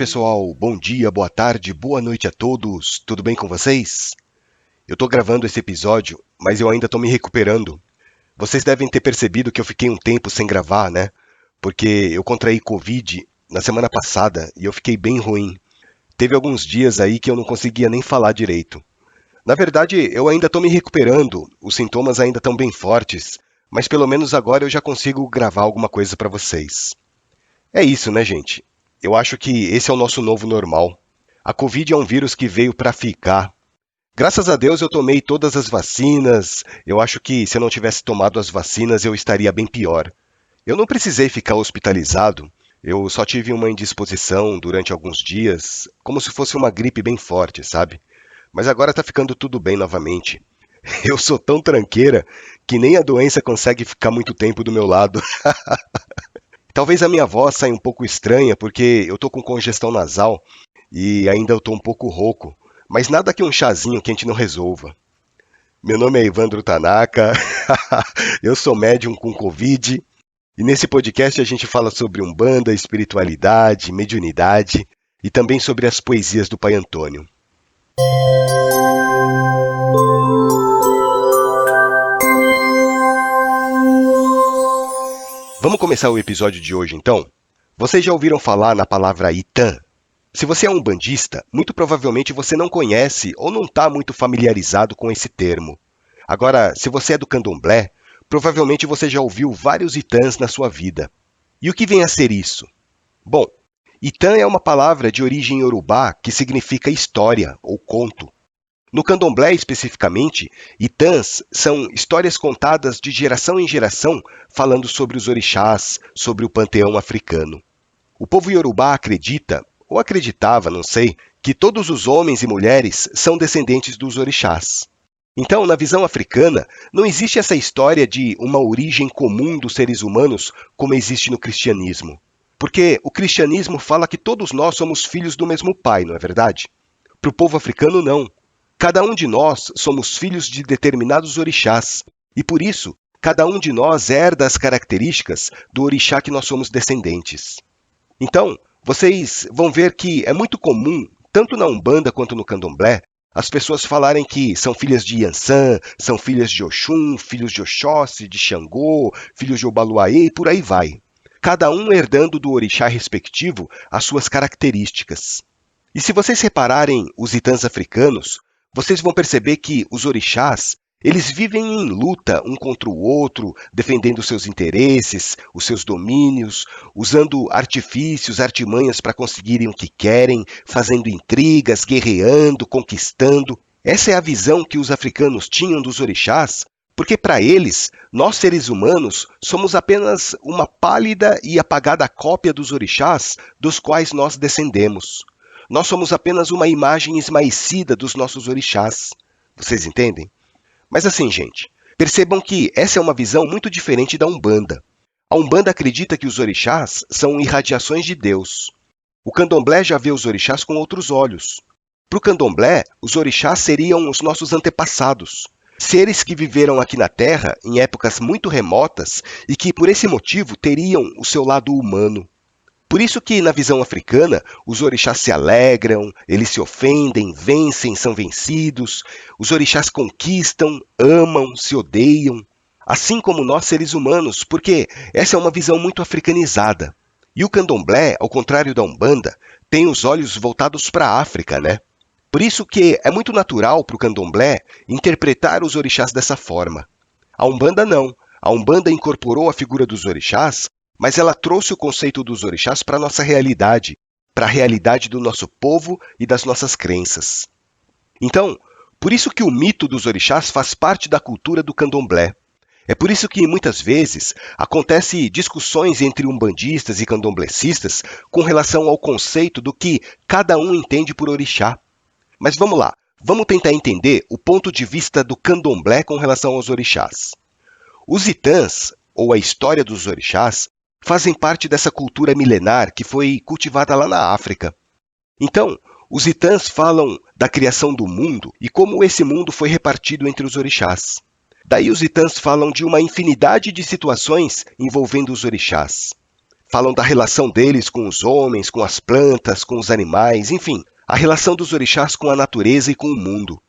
pessoal, bom dia, boa tarde, boa noite a todos, tudo bem com vocês? Eu tô gravando esse episódio, mas eu ainda tô me recuperando. Vocês devem ter percebido que eu fiquei um tempo sem gravar, né? Porque eu contraí Covid na semana passada e eu fiquei bem ruim. Teve alguns dias aí que eu não conseguia nem falar direito. Na verdade, eu ainda tô me recuperando, os sintomas ainda estão bem fortes, mas pelo menos agora eu já consigo gravar alguma coisa pra vocês. É isso, né, gente? Eu acho que esse é o nosso novo normal. A Covid é um vírus que veio para ficar. Graças a Deus eu tomei todas as vacinas. Eu acho que se eu não tivesse tomado as vacinas eu estaria bem pior. Eu não precisei ficar hospitalizado. Eu só tive uma indisposição durante alguns dias, como se fosse uma gripe bem forte, sabe? Mas agora tá ficando tudo bem novamente. Eu sou tão tranqueira que nem a doença consegue ficar muito tempo do meu lado. Talvez a minha voz saia um pouco estranha, porque eu tô com congestão nasal e ainda eu tô um pouco rouco, mas nada que um chazinho quente não resolva. Meu nome é Evandro Tanaka, eu sou médium com Covid, e nesse podcast a gente fala sobre Umbanda, espiritualidade, mediunidade e também sobre as poesias do Pai Antônio. Vamos começar o episódio de hoje, então? Vocês já ouviram falar na palavra Itã? Se você é um umbandista, muito provavelmente você não conhece ou não está muito familiarizado com esse termo. Agora, se você é do candomblé, provavelmente você já ouviu vários Itãs na sua vida. E o que vem a ser isso? Bom, Itã é uma palavra de origem iorubá que significa história ou conto. No candomblé, especificamente, Itãs são histórias contadas de geração em geração falando sobre os orixás, sobre o panteão africano. O povo iorubá acredita, ou acreditava, não sei, que todos os homens e mulheres são descendentes dos orixás. Então, na visão africana, não existe essa história de uma origem comum dos seres humanos como existe no cristianismo. Porque o cristianismo fala que todos nós somos filhos do mesmo pai, não é verdade? Para o povo africano, não. Cada um de nós somos filhos de determinados orixás, e por isso, cada um de nós herda as características do orixá que nós somos descendentes. Então, vocês vão ver que é muito comum, tanto na Umbanda quanto no Candomblé, as pessoas falarem que são filhas de Iansã, são filhas de Oxum, filhos de Oxóssi, de Xangô, filhos de Obaluayê e por aí vai. Cada um herdando do orixá respectivo as suas características. E se vocês repararem os Itãs africanos, vocês vão perceber que os orixás, eles vivem em luta um contra o outro, defendendo seus interesses, os seus domínios, usando artifícios, artimanhas para conseguirem o que querem, fazendo intrigas, guerreando, conquistando. Essa é a visão que os africanos tinham dos orixás, porque para eles, nós seres humanos somos apenas uma pálida e apagada cópia dos orixás dos quais nós descendemos. Nós somos apenas uma imagem esmaecida dos nossos orixás. Vocês entendem? Mas assim, gente, percebam que essa é uma visão muito diferente da Umbanda. A Umbanda acredita que os orixás são irradiações de Deus. O candomblé já vê os orixás com outros olhos. Para o candomblé, os orixás seriam os nossos antepassados. Seres que viveram aqui na Terra em épocas muito remotas e que, por esse motivo, teriam o seu lado humano. Por isso que, na visão africana, os orixás se alegram, eles se ofendem, vencem, são vencidos, os orixás conquistam, amam, se odeiam, assim como nós seres humanos, porque essa é uma visão muito africanizada. E o candomblé, ao contrário da Umbanda, tem os olhos voltados para a África, né? Por isso que é muito natural para o candomblé interpretar os orixás dessa forma. A Umbanda não. A Umbanda incorporou a figura dos orixás, mas ela trouxe o conceito dos orixás para a nossa realidade, para a realidade do nosso povo e das nossas crenças. Então, por isso que o mito dos orixás faz parte da cultura do candomblé. É por isso que, muitas vezes, acontecem discussões entre umbandistas e candomblecistas com relação ao conceito do que cada um entende por orixá. Mas vamos lá, vamos tentar entender o ponto de vista do candomblé com relação aos orixás. Os Itãs, ou a história dos orixás, fazem parte dessa cultura milenar que foi cultivada lá na África. Então, os Itãs falam da criação do mundo e como esse mundo foi repartido entre os orixás. Daí os Itãs falam de uma infinidade de situações envolvendo os orixás. falam da relação deles com os homens, com as plantas, com os animais, enfim, a relação dos orixás com a natureza e com o mundo.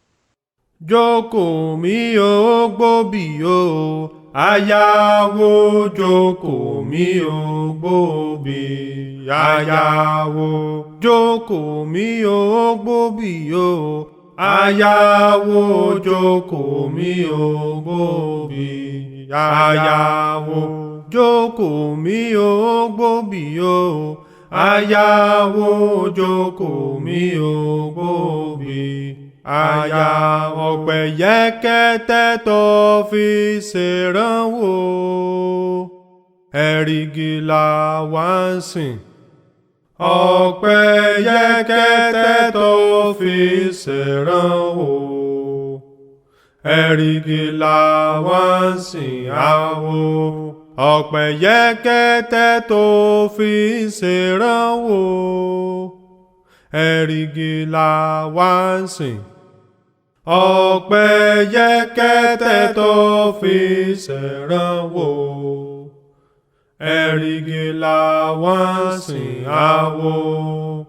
Joko mi ogbo bi o, ayawo joko mi ogbo bi, ayawo joko mi ogbo bi o, ayawo joko mi ogbo bi, ayawo joko mi ogbo bi o, ayawo joko mi ogbo bi. Àyà ọ̀pẹ̀yẹkẹ́tẹ́ tó fi ṣèrànwọ́, ẹ̀rìgì là wá ń sìn. Ọ̀pẹ̀yẹkẹ́tẹ́ tó fi ṣèrànwọ́, ẹ̀rìgì là wá ń sìn àwọ̀. Ọ̀pẹ̀yẹkẹ́tẹ́ tó fi ṣèrànwọ́, ẹ̀rìgì là wá ń sìn. Ọ̀pẹ̀yẹkẹ́tẹ́ tó fi ṣèrànwọ́, ẹ̀rìgì là wá ń sìn àwọ̀.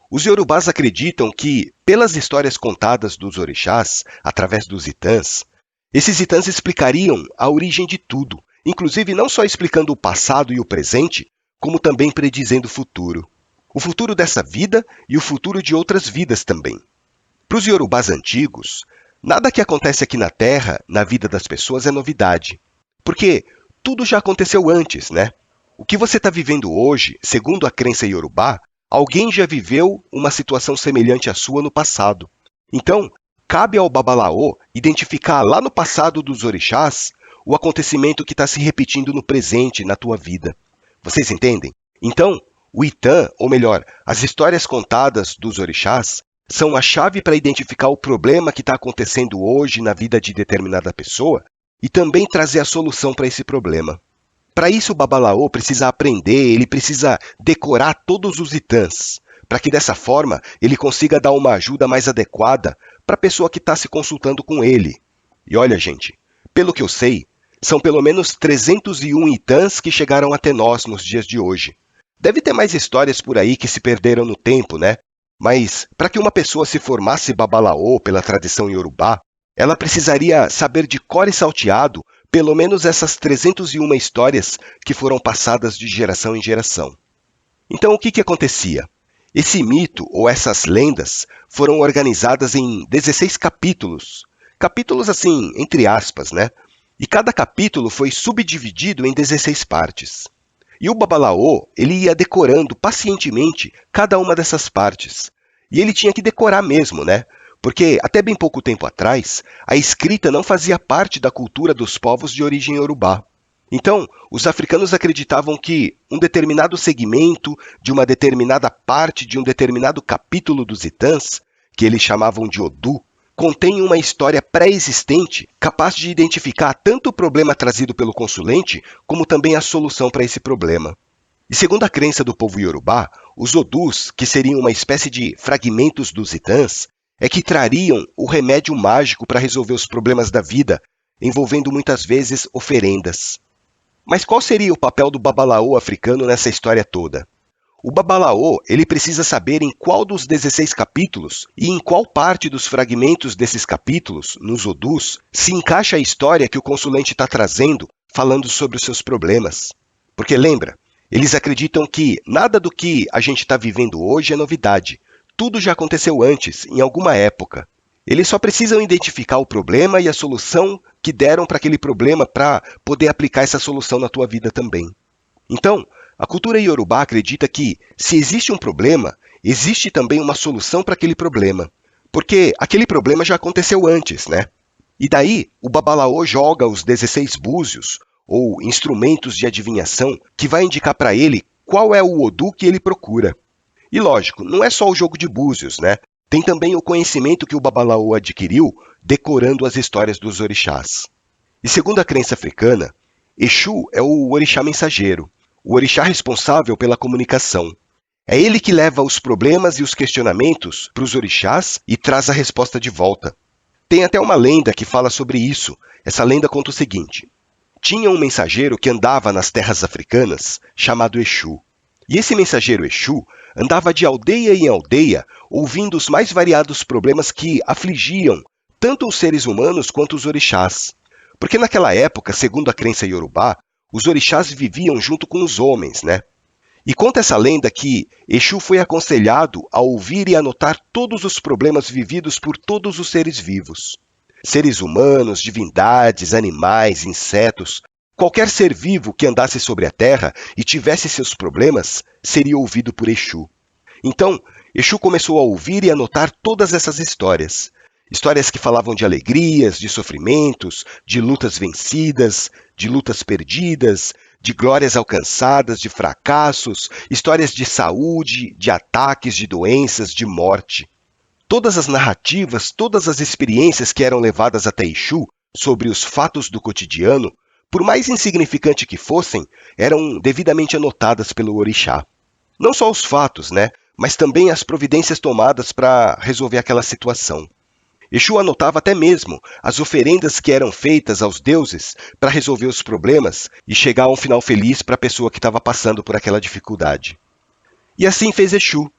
Os iorubás acreditam que, pelas histórias contadas dos orixás, através dos itãs, esses itãs explicariam a origem de tudo, inclusive não só explicando o passado e o presente, como também predizendo o futuro. O futuro dessa vida e o futuro de outras vidas também. Para os iorubás antigos, nada que acontece aqui na Terra, na vida das pessoas, é novidade. Porque tudo já aconteceu antes, né? O que você está vivendo hoje, segundo a crença iorubá, alguém já viveu uma situação semelhante à sua no passado. Então, cabe ao Babalaô identificar lá no passado dos orixás o acontecimento que está se repetindo no presente, na tua vida. Vocês entendem? Então, o Itã, ou melhor, as histórias contadas dos orixás, são a chave para identificar o problema que está acontecendo hoje na vida de determinada pessoa e também trazer a solução para esse problema. Para isso, o Babalaô precisa aprender, ele precisa decorar todos os Itãs, para que dessa forma ele consiga dar uma ajuda mais adequada para a pessoa que está se consultando com ele. E olha, gente, pelo que eu sei, são pelo menos 301 Itãs que chegaram até nós nos dias de hoje. Deve ter mais histórias por aí que se perderam no tempo, né? Mas, para que uma pessoa se formasse Babalaô pela tradição iorubá, ela precisaria saber de cor e salteado pelo menos essas 301 histórias que foram passadas de geração em geração. Então, o que acontecia? Esse mito, ou essas lendas, foram organizadas em 16 capítulos. Capítulos assim, entre aspas, né? E cada capítulo foi subdividido em 16 partes. E o Babalaô, ele ia decorando pacientemente cada uma dessas partes. E ele tinha que decorar mesmo, né? Porque até bem pouco tempo atrás, a escrita não fazia parte da cultura dos povos de origem iorubá. Então, os africanos acreditavam que um determinado segmento de uma determinada parte de um determinado capítulo dos Itãs, que eles chamavam de Odu, contém uma história pré-existente capaz de identificar tanto o problema trazido pelo consulente, como também a solução para esse problema. E segundo a crença do povo iorubá, os Odus, que seriam uma espécie de fragmentos dos Itãs, é que trariam o remédio mágico para resolver os problemas da vida, envolvendo muitas vezes oferendas. Mas qual seria o papel do Babalaô africano nessa história toda? O Babalaô, ele precisa saber em qual dos 16 capítulos e em qual parte dos fragmentos desses capítulos, nos Odus, se encaixa a história que o consulente está trazendo, falando sobre os seus problemas. Porque lembra, eles acreditam que nada do que a gente está vivendo hoje é novidade. Tudo já aconteceu antes, em alguma época. Eles só precisam identificar o problema e a solução que deram para aquele problema para poder aplicar essa solução na tua vida também. Então, a cultura iorubá acredita que, se existe um problema, existe também uma solução para aquele problema. Porque aquele problema já aconteceu antes, né? E daí, o Babalaô joga os 16 búzios, ou instrumentos de adivinhação, que vai indicar para ele qual é o Odu que ele procura. E lógico, não é só o jogo de búzios, né? Tem também o conhecimento que o Babalaô adquiriu decorando as histórias dos orixás. E segundo a crença africana, Exu é o orixá mensageiro, o orixá responsável pela comunicação. É ele que leva os problemas e os questionamentos para os orixás e traz a resposta de volta. Tem até uma lenda que fala sobre isso. Essa lenda conta o seguinte: tinha um mensageiro que andava nas terras africanas, chamado Exu. E esse mensageiro Exu andava de aldeia em aldeia, ouvindo os mais variados problemas que afligiam tanto os seres humanos quanto os orixás. Porque naquela época, segundo a crença iorubá, os orixás viviam junto com os homens, né? E conta essa lenda que Exu foi aconselhado a ouvir e anotar todos os problemas vividos por todos os seres vivos. Seres humanos, divindades, animais, insetos, qualquer ser vivo que andasse sobre a terra e tivesse seus problemas, seria ouvido por Exu. Então, Exu começou a ouvir e anotar todas essas histórias. Histórias que falavam de alegrias, de sofrimentos, de lutas vencidas, de lutas perdidas, de glórias alcançadas, de fracassos, histórias de saúde, de ataques, de doenças, de morte. Todas as narrativas, todas as experiências que eram levadas até Exu sobre os fatos do cotidiano, por mais insignificante que fossem, eram devidamente anotadas pelo orixá. Não só os fatos, né? Mas também as providências tomadas para resolver aquela situação. Exu anotava até mesmo as oferendas que eram feitas aos deuses para resolver os problemas e chegar a um final feliz para a pessoa que estava passando por aquela dificuldade. E assim fez Exu.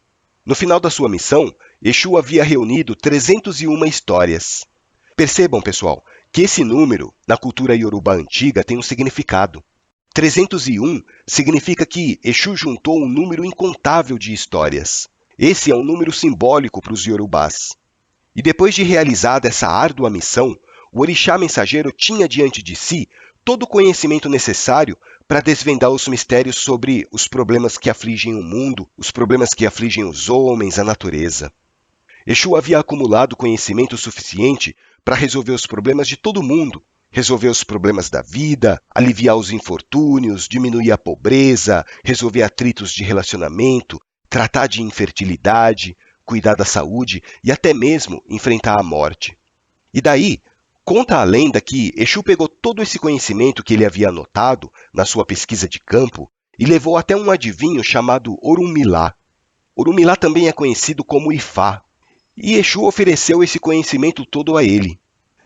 No final da sua missão, Exu havia reunido 301 histórias. Percebam, pessoal, que esse número, na cultura iorubá antiga, tem um significado. 301 significa que Exu juntou um número incontável de histórias. Esse é um número simbólico para os iorubás. E depois de realizada essa árdua missão, o orixá mensageiro tinha diante de si todo o conhecimento necessário para desvendar os mistérios sobre os problemas que afligem o mundo, os problemas que afligem os homens, a natureza. Exu havia acumulado conhecimento suficiente para resolver os problemas de todo mundo, resolver os problemas da vida, aliviar os infortúnios, diminuir a pobreza, resolver atritos de relacionamento, tratar de infertilidade, cuidar da saúde e até mesmo enfrentar a morte. E daí, conta a lenda que Exu pegou todo esse conhecimento que ele havia anotado na sua pesquisa de campo e levou até um adivinho chamado Orunmilá. Orunmilá também é conhecido como Ifá, e Exu ofereceu esse conhecimento todo a ele.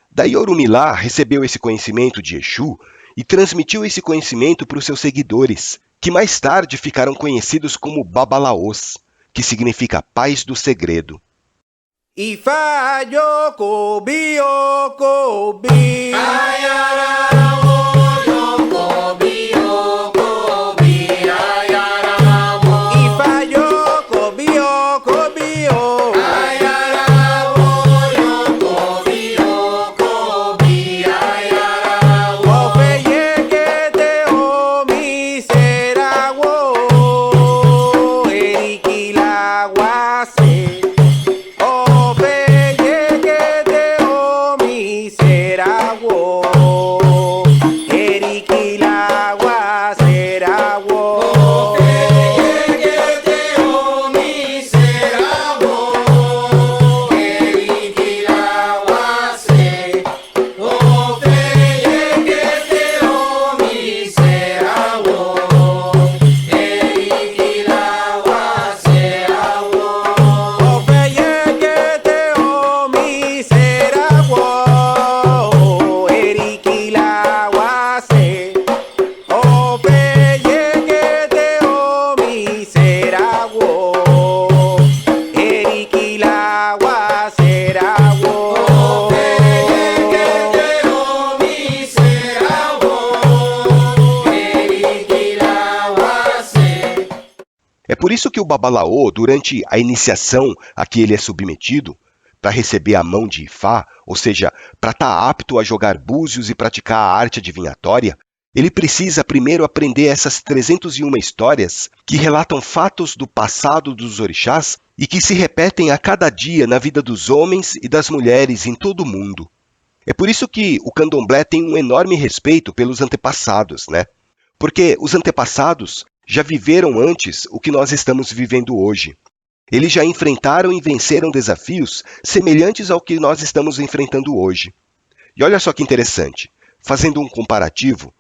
Daí Orunmilá recebeu esse conhecimento de Exu e transmitiu esse conhecimento para os seus seguidores, que mais tarde ficaram conhecidos como Babalaôs, que significa paz do segredo. Ifá yoko bioko bi ayarabo yoko bioko bi ayarabo Ifá yoko bioko bio ayarabo yoko bioko bi ayarabo Ofe yekete o miserawo erikilawase É por isso que o Babalaô, durante a iniciação a que ele é submetido, para receber a mão de Ifá, ou seja, para estar apto a jogar búzios e praticar a arte adivinhatória, ele precisa primeiro aprender essas 301 histórias que relatam fatos do passado dos orixás e que se repetem a cada dia na vida dos homens e das mulheres em todo o mundo. É por isso que o candomblé tem um enorme respeito pelos antepassados, né? Porque os antepassados já viveram antes o que nós estamos vivendo hoje. Eles já enfrentaram e venceram desafios semelhantes ao que nós estamos enfrentando hoje. E olha só que interessante, fazendo um comparativo,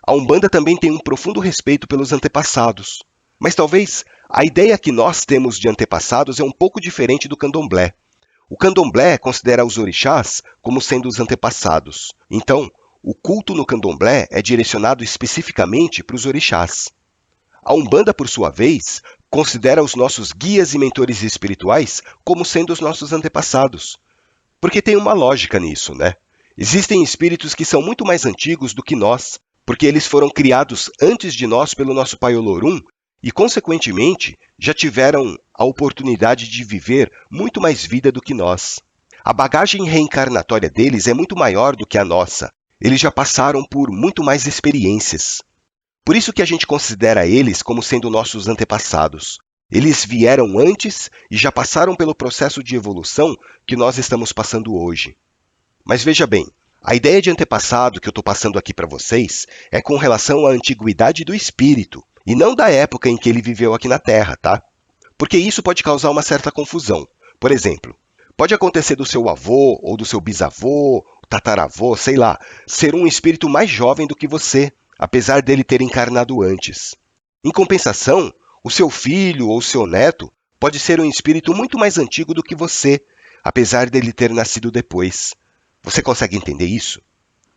a Umbanda também tem um profundo respeito pelos antepassados. Mas talvez a ideia que nós temos de antepassados é um pouco diferente do candomblé. O candomblé considera os orixás como sendo os antepassados. Então, o culto no candomblé é direcionado especificamente para os orixás. A Umbanda, por sua vez, considera os nossos guias e mentores espirituais como sendo os nossos antepassados. Porque tem uma lógica nisso, né? Existem espíritos que são muito mais antigos do que nós, porque eles foram criados antes de nós pelo nosso pai Olorum e, consequentemente, já tiveram a oportunidade de viver muito mais vida do que nós. A bagagem reencarnatória deles é muito maior do que a nossa. Eles já passaram por muito mais experiências. Por isso que a gente considera eles como sendo nossos antepassados. Eles vieram antes e já passaram pelo processo de evolução que nós estamos passando hoje. Mas veja bem, a ideia de antepassado que eu estou passando aqui para vocês é com relação à antiguidade do espírito, e não da época em que ele viveu aqui na Terra, tá? Porque isso pode causar uma certa confusão. Por exemplo, pode acontecer do seu avô ou do seu bisavô, tataravô, sei lá, ser um espírito mais jovem do que você, apesar dele ter encarnado antes. Em compensação, o seu filho ou seu neto pode ser um espírito muito mais antigo do que você, apesar dele ter nascido depois. Você consegue entender isso?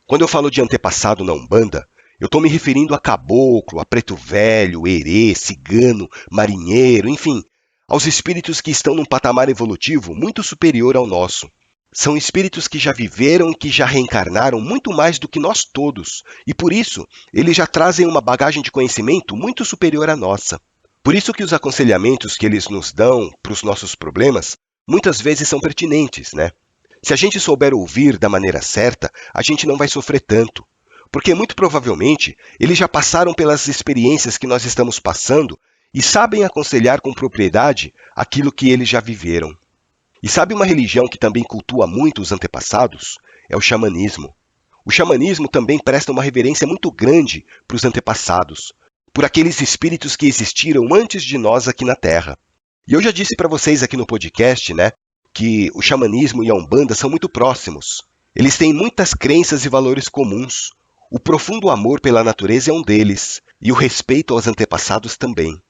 Quando eu falo de antepassado na Umbanda, eu estou me referindo a caboclo, a preto velho, herê, cigano, marinheiro, enfim, aos espíritos que estão num patamar evolutivo muito superior ao nosso. São espíritos que já viveram e que já reencarnaram muito mais do que nós todos, e por isso, eles já trazem uma bagagem de conhecimento muito superior à nossa. Por isso que os aconselhamentos que eles nos dão para os nossos problemas, muitas vezes são pertinentes, né? Se a gente souber ouvir da maneira certa, a gente não vai sofrer tanto, porque muito provavelmente eles já passaram pelas experiências que nós estamos passando e sabem aconselhar com propriedade aquilo que eles já viveram. E sabe uma religião que também cultua muito os antepassados? É o xamanismo. O xamanismo também presta uma reverência muito grande para os antepassados, por aqueles espíritos que existiram antes de nós aqui na Terra. E eu já disse para vocês aqui no podcast, né, que o xamanismo e a Umbanda são muito próximos. Eles têm muitas crenças e valores comuns. O profundo amor pela natureza é um deles, e o respeito aos antepassados também.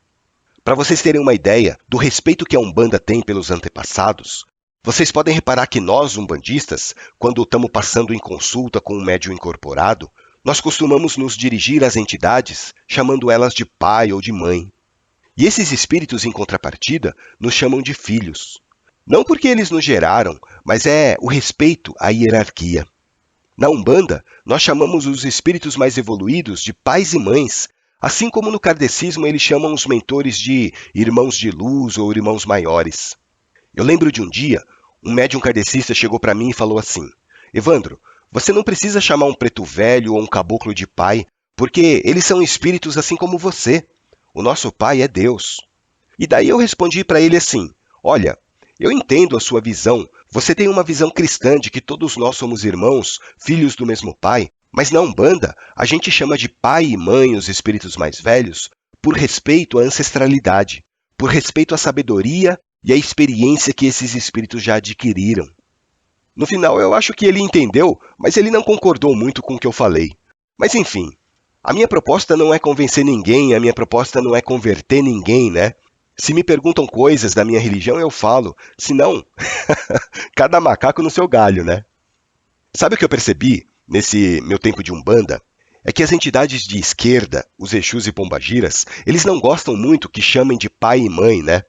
Para vocês terem uma ideia do respeito que a Umbanda tem pelos antepassados, vocês podem reparar que nós, umbandistas, quando estamos passando em consulta com um médium incorporado, nós costumamos nos dirigir às entidades chamando elas de pai ou de mãe. E esses espíritos, em contrapartida, nos chamam de filhos. Não porque eles nos geraram, mas é o respeito à hierarquia. Na Umbanda, nós chamamos os espíritos mais evoluídos de pais e mães, assim como no kardecismo eles chamam os mentores de irmãos de luz ou irmãos maiores. Eu lembro de um dia, um médium kardecista chegou para mim e falou assim: Evandro, você não precisa chamar um preto velho ou um caboclo de pai, porque eles são espíritos assim como você. O nosso pai é Deus. E daí eu respondi para ele assim: olha, eu entendo a sua visão. Você tem uma visão cristã de que todos nós somos irmãos, filhos do mesmo pai. Mas na Umbanda, a gente chama de pai e mãe os espíritos mais velhos por respeito à ancestralidade, por respeito à sabedoria e à experiência que esses espíritos já adquiriram. No final, eu acho que ele entendeu, mas ele não concordou muito com o que eu falei. Mas enfim, a minha proposta não é convencer ninguém, a minha proposta não é converter ninguém, né? Se me perguntam coisas da minha religião, eu falo. Se não, cada macaco no seu galho, né? Sabe o que eu percebi nesse meu tempo de Umbanda? É que as entidades de esquerda, os Exus e Pombagiras, eles não gostam muito que chamem de pai e mãe, né?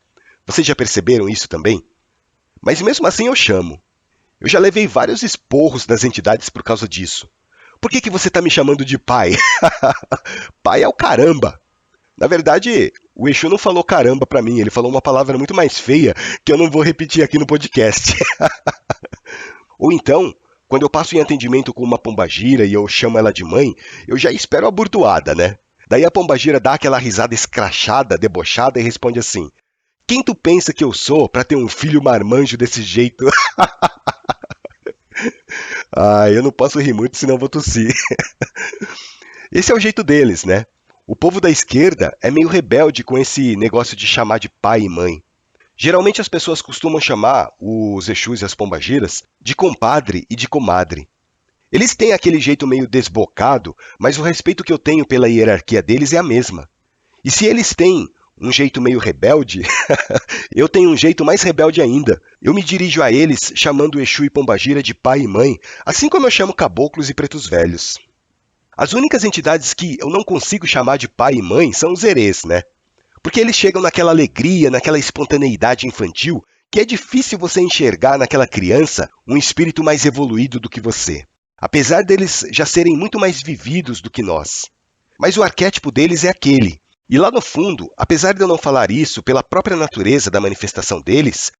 Vocês já perceberam isso também? Mas mesmo assim eu chamo. Eu já levei vários esporros das entidades por causa disso. Por que você está me chamando de pai? Pai é o caramba. Na verdade, o Exu não falou caramba para mim, ele falou uma palavra muito mais feia que eu não vou repetir aqui no podcast. Ou então, quando eu passo em atendimento com uma pombagira e eu chamo ela de mãe, eu já espero a burdoada, né? Daí a pombagira dá aquela risada escrachada, debochada e responde assim: quem tu pensa que eu sou para ter um filho marmanjo desse jeito? Eu não posso rir muito, senão eu vou tossir. Esse é o jeito deles, né? O povo da esquerda é meio rebelde com esse negócio de chamar de pai e mãe. Geralmente as pessoas costumam chamar os Exus e as pombagiras de compadre e de comadre. Eles têm aquele jeito meio desbocado, mas o respeito que eu tenho pela hierarquia deles é a mesma. E se eles têm Um jeito meio rebelde? Eu tenho um jeito mais rebelde ainda. Eu me dirijo a eles chamando Exu e Pombagira de pai e mãe, assim como eu chamo caboclos e pretos velhos. As únicas entidades que eu não consigo chamar de pai e mãe são os erês, né? Porque eles chegam naquela alegria, naquela espontaneidade infantil, que é difícil você enxergar naquela criança um espírito mais evoluído do que você. Apesar deles já serem muito mais vividos do que nós. Mas o arquétipo deles é aquele. E lá no fundo, apesar de eu não falar isso pela própria natureza da manifestação deles,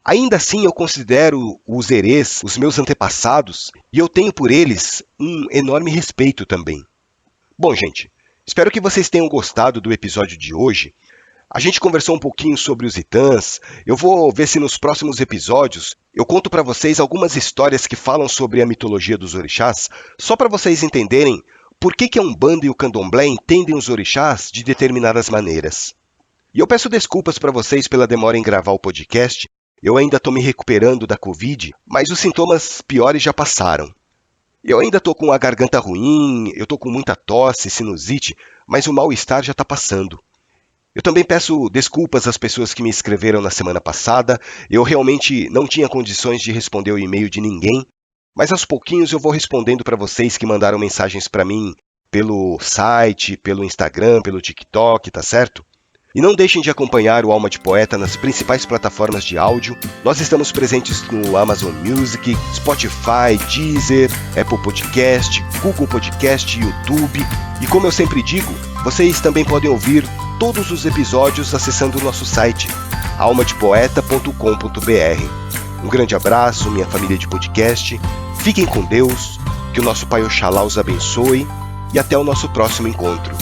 ainda assim eu considero os erês os meus antepassados e eu tenho por eles um enorme respeito também. Bom, gente, espero que vocês tenham gostado do episódio de hoje. A gente conversou um pouquinho sobre os Itãs. Eu vou ver se nos próximos episódios eu conto para vocês algumas histórias que falam sobre a mitologia dos orixás, só para vocês entenderem por que a Umbanda e o Candomblé entendem os orixás de determinadas maneiras. E eu peço desculpas para vocês pela demora em gravar o podcast. Eu ainda estou me recuperando da Covid, mas os sintomas piores já passaram. Eu ainda estou com a garganta ruim, eu estou com muita tosse, sinusite, mas o mal-estar já está passando. Eu também peço desculpas às pessoas que me escreveram na semana passada. Eu realmente não tinha condições de responder o e-mail de ninguém, mas aos pouquinhos eu vou respondendo para vocês que mandaram mensagens para mim pelo site, pelo Instagram, pelo TikTok, tá certo? E não deixem de acompanhar o Alma de Poeta nas principais plataformas de áudio. Nós estamos presentes no Amazon Music, Spotify, Deezer, Apple Podcast, Google Podcast, YouTube. E como eu sempre digo, vocês também podem ouvir todos os episódios acessando o nosso site, almadepoeta.com.br. Um grande abraço, minha família de podcast. Fiquem com Deus, que o nosso Pai Oxalá os abençoe e até o nosso próximo encontro.